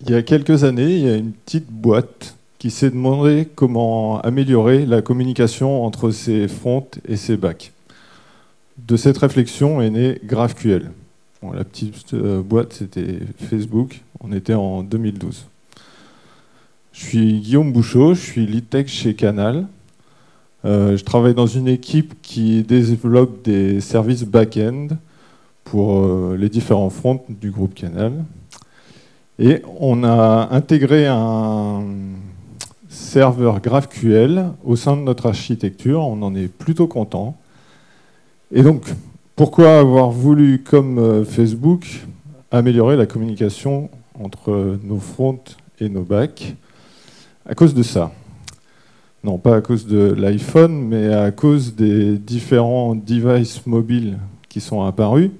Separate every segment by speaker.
Speaker 1: Il y a quelques années, il y a une petite boîte qui s'est demandé comment améliorer la communication entre ses fronts et ses backs. De cette réflexion est né GraphQL. Bon, la petite boîte, c'était Facebook. On était en 2012. Je suis Guillaume Bouchot, je suis lead tech chez Canal. Je travaille dans une équipe qui développe des services back-end pour les différents fronts du groupe Canal. Et on a intégré un serveur GraphQL au sein de notre architecture. On en est plutôt content. Et donc, pourquoi avoir voulu, comme Facebook, améliorer la communication entre nos fronts et nos backs? À cause de ça. Non, pas à cause de l'iPhone, mais à cause des différents devices mobiles qui sont apparus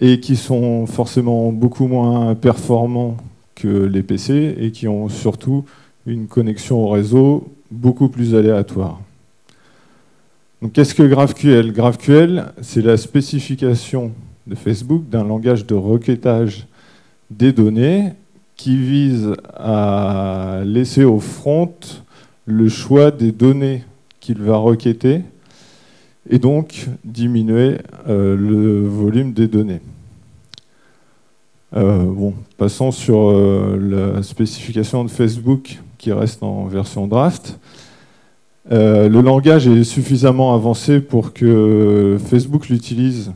Speaker 1: et qui sont forcément beaucoup moins performants que les PC et qui ont surtout une connexion au réseau beaucoup plus aléatoire. Donc, qu'est-ce que GraphQL? GraphQL, c'est la spécification de Facebook d'un langage de requêtage des données qui vise à laisser au front le choix des données qu'il va requêter et donc diminuer le volume des données. Passons sur la spécification de Facebook qui reste en version draft. Le langage est suffisamment avancé pour que Facebook l'utilise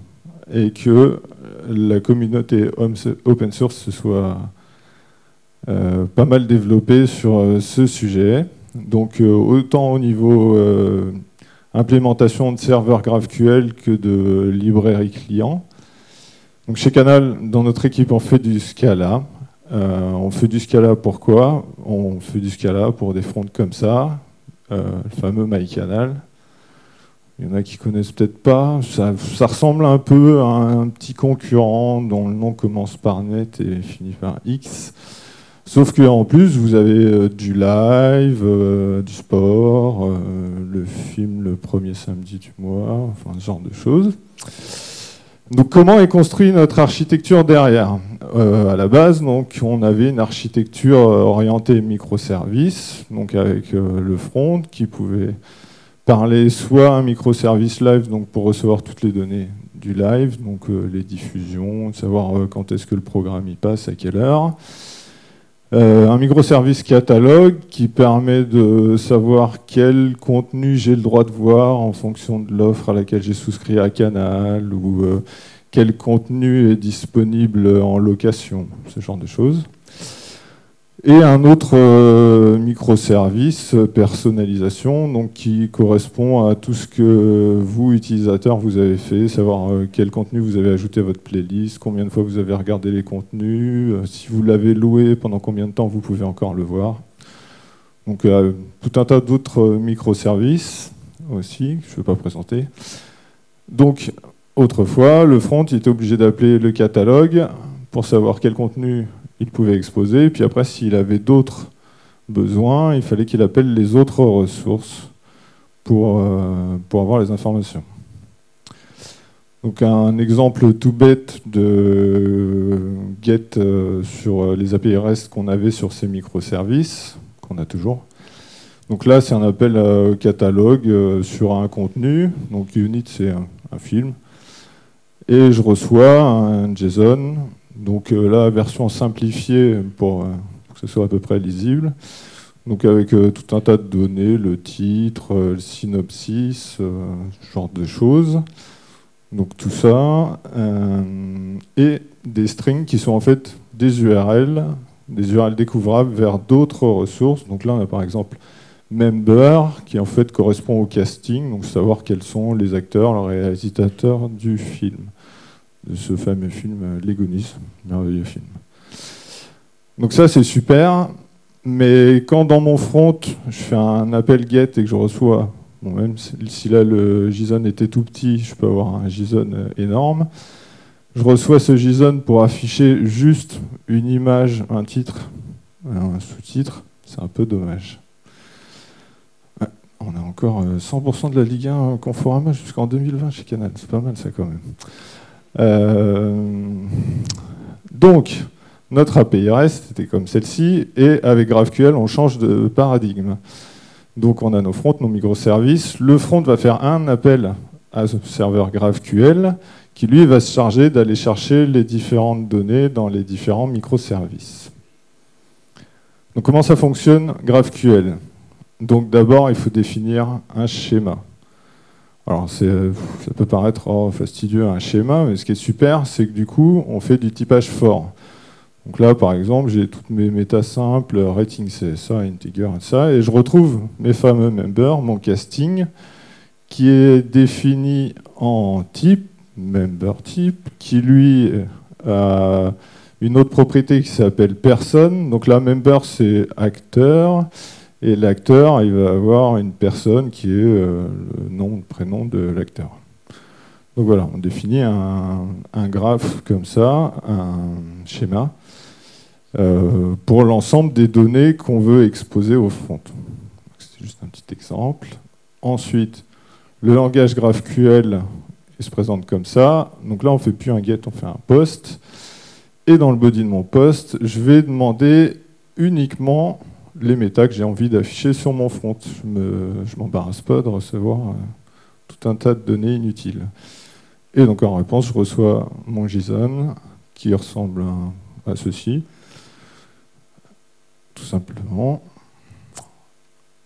Speaker 1: et que la communauté open source se soit pas mal développée sur ce sujet. Donc autant au niveau implémentation de serveurs GraphQL que de librairie client. Donc chez Canal, dans notre équipe, on fait du Scala. On fait du Scala pourquoi? On fait du Scala pour des fronts comme ça, le fameux MyCanal. Il y en a qui connaissent peut-être pas. Ça ressemble un peu à un petit concurrent dont le nom commence par net et finit par X. Sauf qu'en plus, vous avez du live, du sport, le film le premier samedi du mois, enfin ce genre de choses. Donc comment est construite notre architecture derrière? À la base, donc, on avait une architecture orientée microservices, donc avec le front qui pouvait parler soit un microservice live, donc pour recevoir toutes les données du live, donc les diffusions, savoir quand est-ce que le programme y passe, à quelle heure. Un microservice catalogue qui permet de savoir quel contenu j'ai le droit de voir en fonction de l'offre à laquelle j'ai souscrit à Canal ou quel contenu est disponible en location, ce genre de choses. Et un autre microservice, personnalisation, donc qui correspond à tout ce que vous, utilisateurs, vous avez fait, savoir quel contenu vous avez ajouté à votre playlist, combien de fois vous avez regardé les contenus, si vous l'avez loué, pendant combien de temps vous pouvez encore le voir. Donc tout un tas d'autres microservices aussi, que je ne vais pas présenter. Donc autrefois, le front il était obligé d'appeler le catalogue pour savoir quel contenu il pouvait exposer, puis après, s'il avait d'autres besoins, il fallait qu'il appelle les autres ressources pour avoir les informations. Donc un exemple tout bête de get sur les API REST qu'on avait sur ces microservices, qu'on a toujours. Donc là, c'est un appel catalogue sur un contenu, donc unit, c'est un film, et je reçois un JSON. Donc là, version simplifiée pour que ce soit à peu près lisible. Donc avec tout un tas de données, le titre, le synopsis, ce genre de choses. Donc tout ça. Et des strings qui sont en fait des URL découvrables vers d'autres ressources. Donc là, on a par exemple member, qui en fait correspond au casting, donc savoir quels sont les acteurs, les réalisateurs du film. De ce fameux film Légonis, merveilleux film. Donc ça c'est super, mais quand dans mon front je fais un appel get et que je reçois, bon, même si là le JSON était tout petit, je peux avoir un JSON énorme, je reçois ce JSON pour afficher juste une image, un titre, un sous-titre, c'est un peu dommage. Ouais, on a encore 100% de la Ligue 1 Conforama jusqu'en 2020 chez Canal, c'est pas mal ça quand même. Donc, notre API REST était comme celle-ci, et avec GraphQL, on change de paradigme. Donc, on a nos fronts, nos microservices. Le front va faire un appel à ce serveur GraphQL, qui lui va se charger d'aller chercher les différentes données dans les différents microservices. Donc, comment ça fonctionne GraphQL? Donc, d'abord, il faut définir un schéma. Alors, ça peut paraître fastidieux un schéma, mais ce qui est super, c'est que du coup, on fait du typage fort. Donc là, par exemple, j'ai toutes mes méta simples, rating CSA, integer, et ça, et je retrouve mes fameux members, mon casting, qui est défini en type, member type, qui lui a une autre propriété qui s'appelle personne. Donc là, member, c'est acteur, et l'acteur, il va avoir une personne qui est le nom, le prénom de l'acteur. Donc voilà, on définit un graphe comme ça, un schéma, pour l'ensemble des données qu'on veut exposer au front. C'est juste un petit exemple. Ensuite, le langage GraphQL il se présente comme ça. Donc là, on ne fait plus un get, on fait un post. Et dans le body de mon post, je vais demander uniquement les méta que j'ai envie d'afficher sur mon front. Je ne m'embarrasse pas de recevoir tout un tas de données inutiles. Et donc en réponse, je reçois mon JSON qui ressemble à ceci, tout simplement.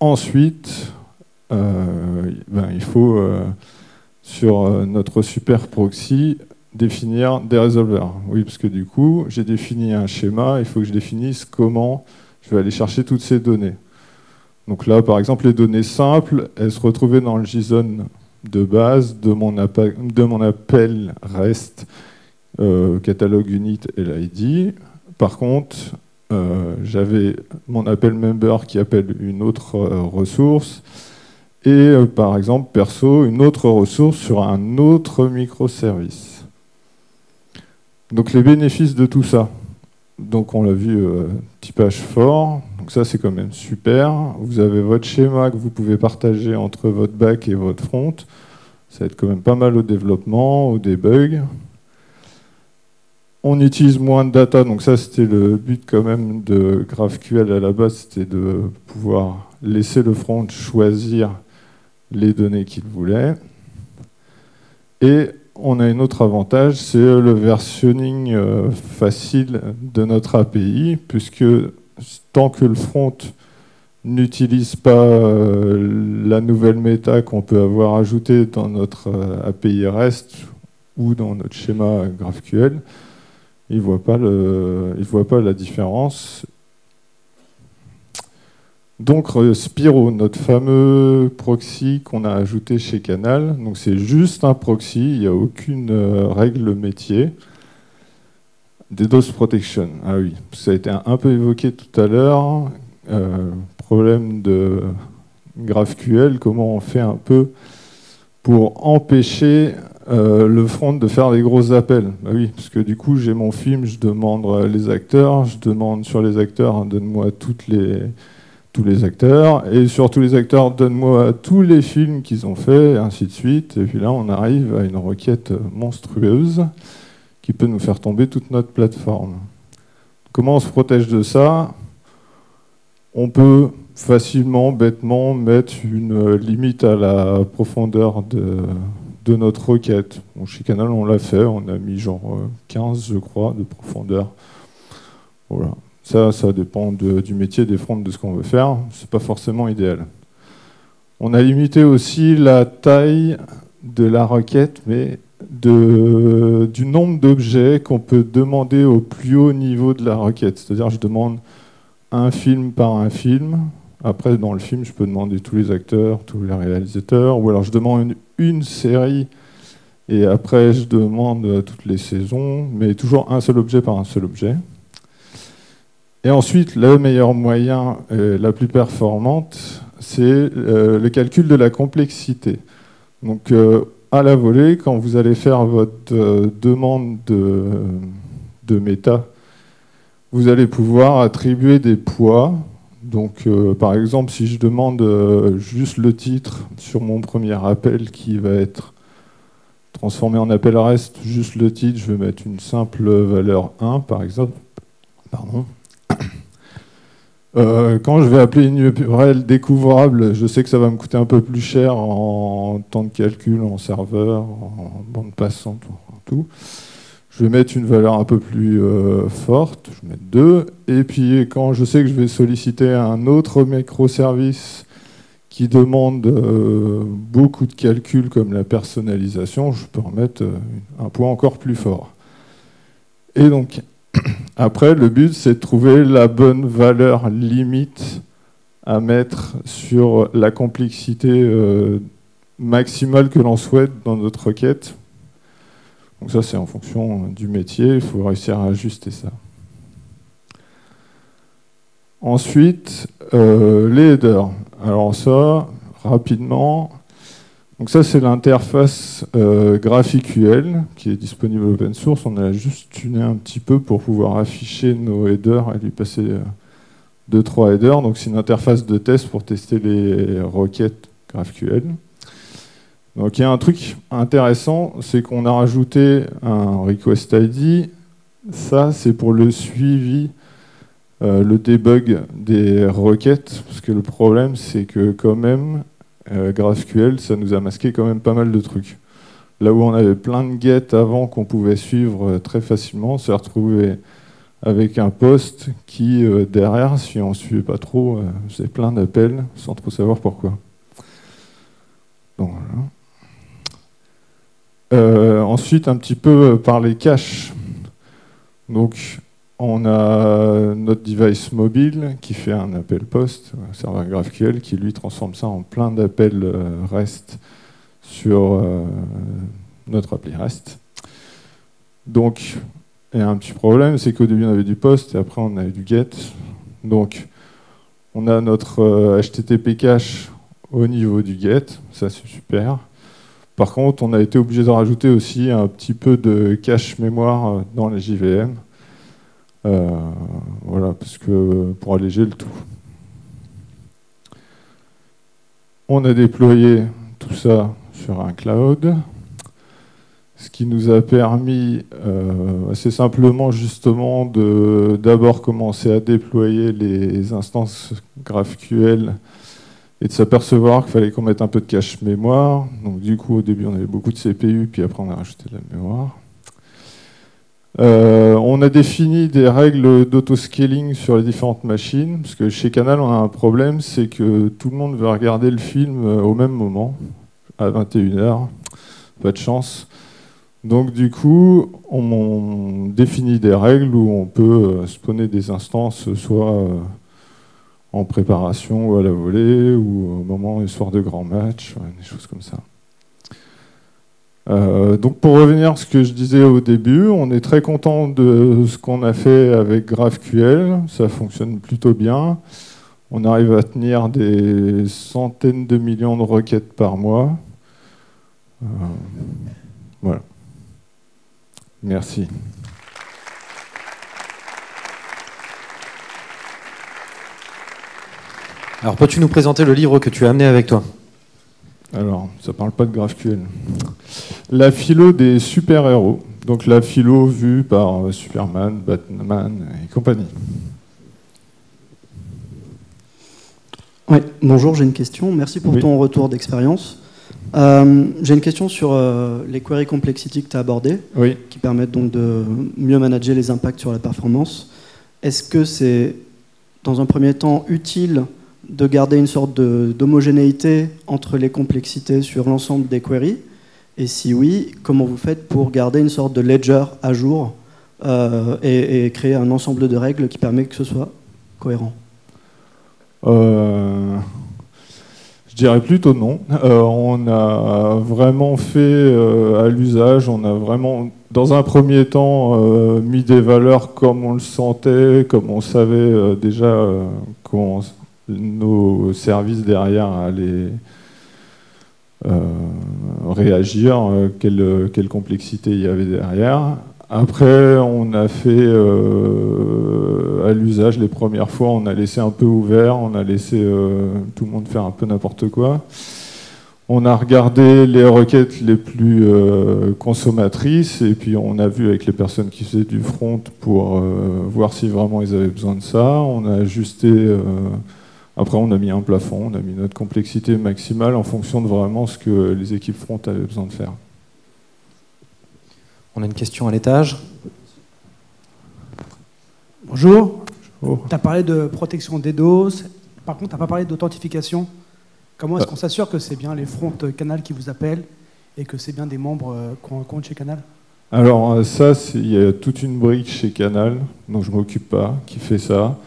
Speaker 1: Ensuite, il faut, sur notre super proxy, définir des résolveurs. Oui, parce que du coup, j'ai défini un schéma, il faut que je définisse comment je vais aller chercher toutes ces données. Donc là, par exemple, les données simples, elles se retrouvaient dans le JSON de base de mon appel REST, catalogue unit et l'ID. Par contre, j'avais mon appel member qui appelle une autre ressource et par exemple perso une autre ressource sur un autre microservice. Donc les bénéfices de tout ça. Donc on l'a vu, typage fort, donc ça c'est quand même super. Vous avez votre schéma que vous pouvez partager entre votre back et votre front. Ça aide quand même pas mal au développement, au debug. On utilise moins de data, donc ça c'était le but quand même de GraphQL à la base, c'était de pouvoir laisser le front choisir les données qu'il voulait. Et on a un autre avantage, c'est le versionning facile de notre API, puisque tant que le front n'utilise pas la nouvelle méta qu'on peut avoir ajoutée dans notre API REST ou dans notre schéma GraphQL, il ne voit pas la différence. Donc Spiro, notre fameux proxy qu'on a ajouté chez Canal, donc c'est juste un proxy, il n'y a aucune règle métier. DDoS Protection, ah oui, ça a été un peu évoqué tout à l'heure, problème de GraphQL, comment on fait un peu pour empêcher le front de faire des gros appels. Bah oui, parce que du coup j'ai mon film, je demande les acteurs, je demande sur les acteurs, donne-moi tous les acteurs, et sur tous les acteurs, donne-moi tous les films qu'ils ont fait, et ainsi de suite. Et puis là, on arrive à une requête monstrueuse qui peut nous faire tomber toute notre plateforme. Comment on se protège de ça? On peut facilement, bêtement, mettre une limite à la profondeur de notre requête. Bon, chez Canal, on l'a fait, on a mis genre 15, je crois, de profondeur. Voilà. Ça dépend du métier des fronts, de ce qu'on veut faire. C'est pas forcément idéal. On a limité aussi la taille de la requête, mais du nombre d'objets qu'on peut demander au plus haut niveau de la requête. C'est-à-dire, je demande un film par un film. Après, dans le film, je peux demander tous les acteurs, tous les réalisateurs. Ou alors, je demande une série. Et après, je demande toutes les saisons. Mais toujours un seul objet par un seul objet. Et ensuite, le meilleur moyen, la plus performante, c'est le calcul de la complexité. Donc, à la volée, quand vous allez faire votre demande de méta, vous allez pouvoir attribuer des poids. Donc, par exemple, si je demande juste le titre sur mon premier appel qui va être transformer en appel REST juste le titre, je vais mettre une simple valeur 1 par exemple. Pardon. Quand je vais appeler une URL découvrable, je sais que ça va me coûter un peu plus cher en temps de calcul, en serveur, en bande passante, en tout. Je vais mettre une valeur un peu plus forte, je vais mettre 2. Et puis quand je sais que je vais solliciter un autre microservice qui demande beaucoup de calculs comme la personnalisation, je peux remettre un point encore plus fort. Et donc, après, le but, c'est de trouver la bonne valeur limite à mettre sur la complexité maximale que l'on souhaite dans notre requête. Donc ça, c'est en fonction du métier, il faut réussir à ajuster ça. Ensuite, les headers. Alors ça, rapidement, donc ça c'est l'interface GraphQL qui est disponible open source. On a juste tuné un petit peu pour pouvoir afficher nos headers et lui passer 2-3 headers. Donc c'est une interface de test pour tester les requêtes GraphQL. Donc il y a un truc intéressant, c'est qu'on a rajouté un request ID. Ça c'est pour le suivi, le debug des requêtes, parce que le problème c'est que quand même GraphQL ça nous a masqué quand même pas mal de trucs. Là où on avait plein de get avant qu'on pouvait suivre très facilement, on s'est retrouvé avec un post qui derrière, si on ne suivait pas trop, faisait plein d'appels sans trop savoir pourquoi. Donc, voilà. Ensuite, un petit peu par les caches. Donc, on a notre device mobile qui fait un appel post, un serveur GraphQL, qui lui transforme ça en plein d'appels REST sur notre appli REST. Donc, il y a un petit problème, c'est qu'au début on avait du post et après on avait du get. Donc, on a notre HTTP cache au niveau du get, ça c'est super. Par contre, on a été obligé de rajouter aussi un petit peu de cache mémoire dans les JVM. Voilà, parce que pour alléger le tout. On a déployé tout ça sur un cloud, ce qui nous a permis assez simplement justement de d'abord commencer à déployer les instances GraphQL et de s'apercevoir qu'il fallait qu'on mette un peu de cache mémoire. Donc du coup, au début, on avait beaucoup de CPU, puis après, on a rajouté de la mémoire. On a défini des règles d'autoscaling sur les différentes machines, parce que chez Canal, on a un problème, c'est que tout le monde veut regarder le film au même moment, à 21h. Pas de chance. Donc du coup, on définit des règles où on peut spawner des instances, soit en préparation ou à la volée, ou au moment du soir de grand match, des choses comme ça. Donc pour revenir à ce que je disais au début, on est très content de ce qu'on a fait avec GraphQL, ça fonctionne plutôt bien. On arrive à tenir des centaines de millions de requêtes par mois. Voilà. Merci.
Speaker 2: Alors, peux-tu nous présenter le livre que tu as amené avec toi?
Speaker 1: Alors, ça parle pas de GraphQL. La philo des super-héros. Donc la philo vue par Superman, Batman et compagnie.
Speaker 3: Oui, bonjour, j'ai une question. Merci pour ton retour d'expérience. J'ai une question sur les query complexity que tu as abordées, qui permettent donc de mieux manager les impacts sur la performance. Est-ce que c'est, dans un premier temps, utile de garder une sorte d'homogénéité entre les complexités sur l'ensemble des queries? Et si oui, comment vous faites pour garder une sorte de ledger à jour et créer un ensemble de règles qui permet que ce soit cohérent?
Speaker 1: Je dirais plutôt non. On a vraiment fait à l'usage, on a vraiment, dans un premier temps, mis des valeurs comme on le sentait, comme on savait déjà comment nos services derrière allaient réagir, quelle complexité il y avait derrière. Après, on a fait à l'usage, les premières fois, on a laissé un peu ouvert, on a laissé tout le monde faire un peu n'importe quoi. On a regardé les requêtes les plus consommatrices et puis on a vu avec les personnes qui faisaient du front pour voir si vraiment ils avaient besoin de ça. On a ajusté, après on a mis un plafond, on a mis notre complexité maximale en fonction de vraiment ce que les équipes front avaient besoin de faire.
Speaker 2: On a une question à l'étage.
Speaker 4: Bonjour.
Speaker 1: Bonjour.
Speaker 4: Tu as parlé de protection DDoS, par contre tu n'as pas parlé d'authentification. Comment est-ce qu'on s'assure que c'est bien les fronts Canal qui vous appellent et que c'est bien des membres qui ont un compte chez Canal?
Speaker 1: Alors ça, il y a toute une brique chez Canal, dont je ne m'occupe pas, qui fait ça.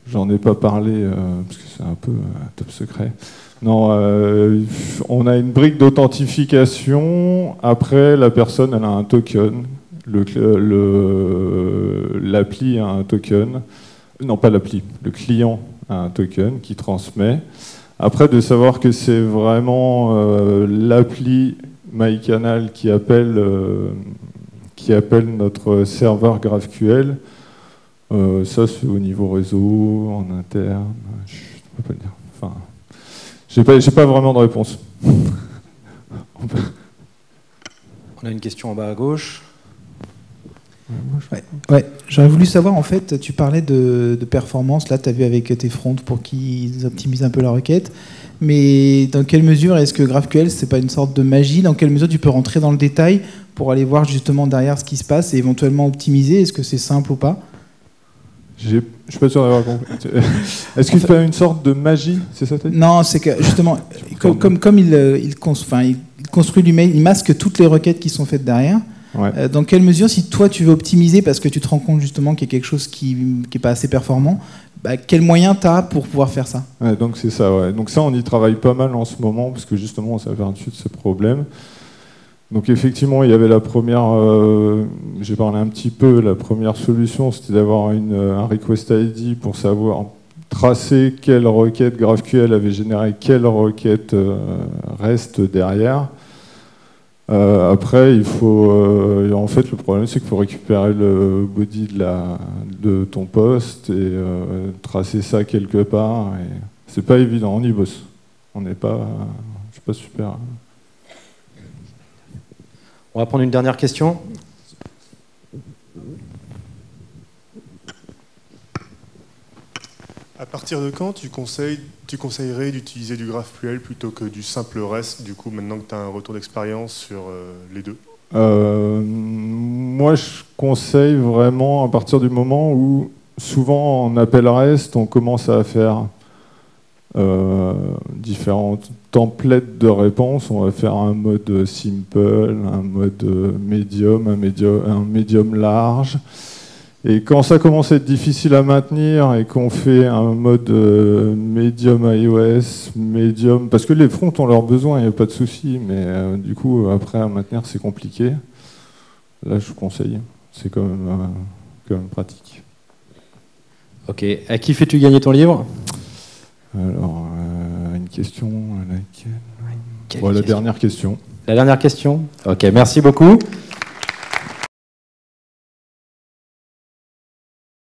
Speaker 1: J'en ai pas parlé parce que c'est un peu top secret. Non, on a une brique d'authentification. Après, la personne, elle a un token. L'appli a un token. Non, pas l'appli. Le client a un token qui transmet. Après, de savoir que c'est vraiment l'appli MyCanal qui appelle notre serveur GraphQL, ça c'est au niveau réseau, en interne, je ne peux pas le dire. Enfin, j'ai pas vraiment de réponse.
Speaker 2: On a une question en bas à gauche.
Speaker 5: Ouais. J'aurais voulu savoir, en fait, tu parlais de performance, là tu as vu avec tes fronts pour qu'ils optimisent un peu la requête, mais dans quelle mesure est-ce que GraphQL, c'est pas une sorte de magie? Dans quelle mesure tu peux rentrer dans le détail pour aller voir justement derrière ce qui se passe et éventuellement optimiser? Est-ce que c'est simple ou pas?
Speaker 1: Je suis pas sûr d'avoir compris. Est-ce qu'il fait une sorte de magie? C'est ça?
Speaker 5: Non, c'est que justement, comme il construit lui-même, il masque toutes les requêtes qui sont faites derrière.
Speaker 1: Ouais.
Speaker 5: Dans quelle mesure, si toi tu veux optimiser parce que tu te rends compte justement qu'il y a quelque chose qui n'est pas assez performant, quel moyen tu as pour pouvoir faire ça?
Speaker 1: Ouais, donc c'est ça, ouais. Donc ça, on y travaille pas mal en ce moment parce que justement, on s'aperçoit de ce problème. Donc effectivement, il y avait la première, j'ai parlé un petit peu, la première solution, c'était d'avoir un request ID pour savoir tracer quelle requête GraphQL avait généré, quelle requête reste derrière. Après, il faut, en fait, le problème, c'est qu'il faut récupérer le body de ton poste et tracer ça quelque part. Et c'est pas évident, on y bosse. On n'est pas, je suis pas super.
Speaker 2: On va prendre une dernière question.
Speaker 6: À partir de quand tu conseillerais d'utiliser du GraphQL plutôt que du simple REST, du coup, maintenant que tu as un retour d'expérience sur les deux?
Speaker 1: Moi, je conseille vraiment à partir du moment où, souvent en appel REST, on commence à faire différentes templates de réponse. On va faire un mode simple, un mode medium, un medium large. Et quand ça commence à être difficile à maintenir et qu'on fait un mode medium iOS, medium, parce que les fronts ont leurs besoins, il n'y a pas de souci, mais du coup, après à maintenir, c'est compliqué. Là, je vous conseille. C'est quand même pratique.
Speaker 2: Ok. À qui fais-tu gagner ton livre?
Speaker 1: Alors, une question à laquelle... Voilà, la dernière question.
Speaker 2: La dernière question? Ok, merci beaucoup.